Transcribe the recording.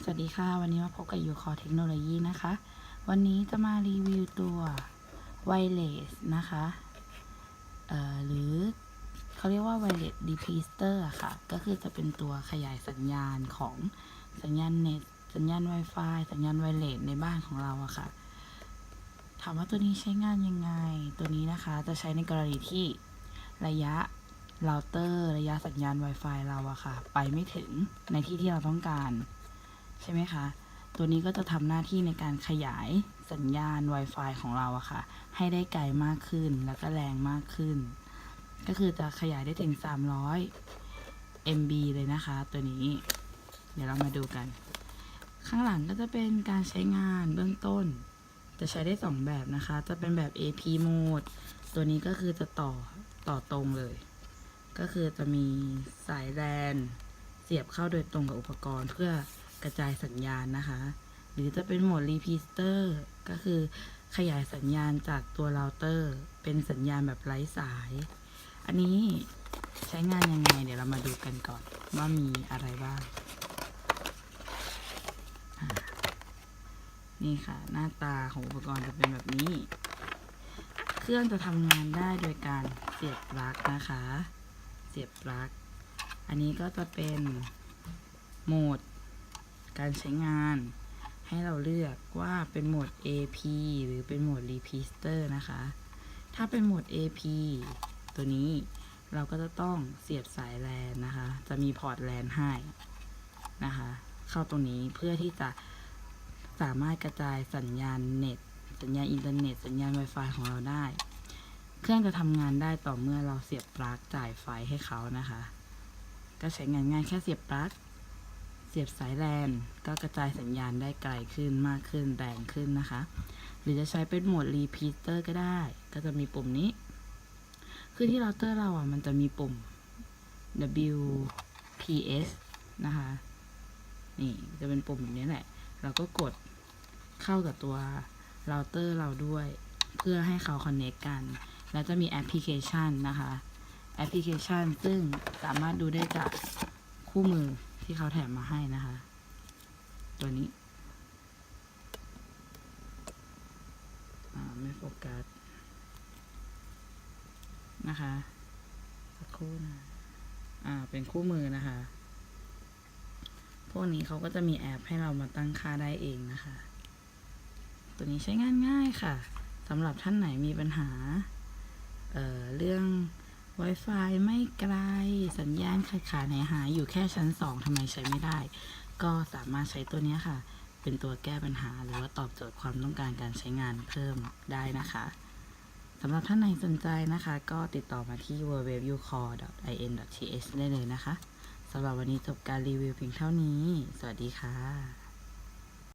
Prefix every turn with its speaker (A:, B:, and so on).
A: สวัสดีค่ะวันนี้มาพบกับยูคอเทคโนโลยีนะคะวันนี้จะมารีวิวตัวไวเลสนะคะหรือเขาเรียกว่าไวเลสดีพีสเตอร์ค่ะก็คือจะเป็นตัวขยายสัญญาณของสัญญาณเน็ตสัญญาณ Wi-Fi สัญญาณไวเลสในบ้านของเราอะค่ะถามว่าตัวนี้ใช้งานยังไงตัวนี้นะคะจะใช้ในกรณีที่ระยะเราเตอร์ระยะสัญญาณ Wi-Fi เราอะค่ะไปไม่ถึงในที่ที่เราต้องการใช่ไหมคะตัวนี้ก็จะทำหน้าที่ในการขยายสัญญาณ Wi-Fi ของเราอะค่ะให้ได้ไกลมากขึ้นแล้วก็แรงมากขึ้นก็คือจะขยายได้ถึง300 MB เลยนะคะตัวนี้เดี๋ยวเรามาดูกันข้างหลังก็จะเป็นการใช้งานเบื้องต้นจะใช้ได้2แบบนะคะจะเป็นแบบ AP mode ตัวนี้ก็คือจะต่อตรงเลยก็คือจะมีสายแลนเสียบเข้าโดยตรงกับอุปกรณ์เพื่อกระจายสัญญาณนะคะหรือจะเป็นโหมดรีพีสเตอร์ก็คือขยายสัญญาณจากตัวเราเตอร์เป็นสัญญาณแบบไร้สายอันนี้ใช้งานยังไงเดี๋ยวเรามาดูกันก่อนว่ามีอะไรบ้างนี่ค่ะหน้าตาของอุปกรณ์จะเป็นแบบนี้เครื่องจะทำงานได้โดยการเสียบปลั๊กนะคะเสียบปลั๊กอันนี้ก็จะเป็นโหมดการใช้งานให้เราเลือกว่าเป็นโหมด AP หรือเป็นโหมด Repeater นะคะถ้าเป็นโหมด AP ตัวนี้เราก็จะต้องเสียบสายแลนนะคะจะมีพอร์ตแลนให้นะคะเข้าตรงนี้เพื่อที่จะสามารถกระจายสัญญาณเน็ตสัญญาณอินเทอร์เน็ตสัญญาณ Wi-Fi ของเราได้เครื่องจะทำงานได้ต่อเมื่อเราเสียบปลั๊กจ่ายไฟให้เขานะคะก็ใช้งานง่ายแค่เสียบปลั๊กเสียบสายแลนก็กระจายสัญญาณได้ไกลขึ้นมากขึ้นแรงขึ้นนะคะหรือจะใช้เป็นโหมด Repeater ก็ได้ก็จะมีปุ่มนี้คือที่เราเตอร์เรามันจะมีปุ่ม WPS นะคะนี่จะเป็นปุ่มแบบนี้แหละเราก็กดเข้ากับตัวเราเตอร์เราด้วยเพื่อให้เขาคอนเนคกันแล้วจะมีแอปพลิเคชันนะคะแอปพลิเคชันซึ่งสามารถดูได้จากคู่มือที่เขาแถมมาให้นะคะตัวนี้ไม่โฟกัสนะคะสักครู่นะเป็นคู่มือนะคะพวกนี้เขาก็จะมีแอปให้เรามาตั้งค่าได้เองนะคะตัวนี้ใช้งานง่ายค่ะสำหรับท่านไหนมีปัญหาเรื่อง Wi-Fi ไม่ไกลสัญญาณขาดหายอยู่แค่ชั้น2ทำไมใช้ไม่ได้ก็สามารถใช้ตัวนี้ค่ะเป็นตัวแก้ปัญหาหรือว่าตอบโจทย์ความต้องการการใช้งานเพิ่มได้นะคะสำหรับท่านไหนสนใจนะคะก็ติดต่อมาที่ www.ucall.in.th ได้เลยนะคะสำหรับวันนี้จบการรีวิวเพียงเท่านี้สวัสดีค่ะ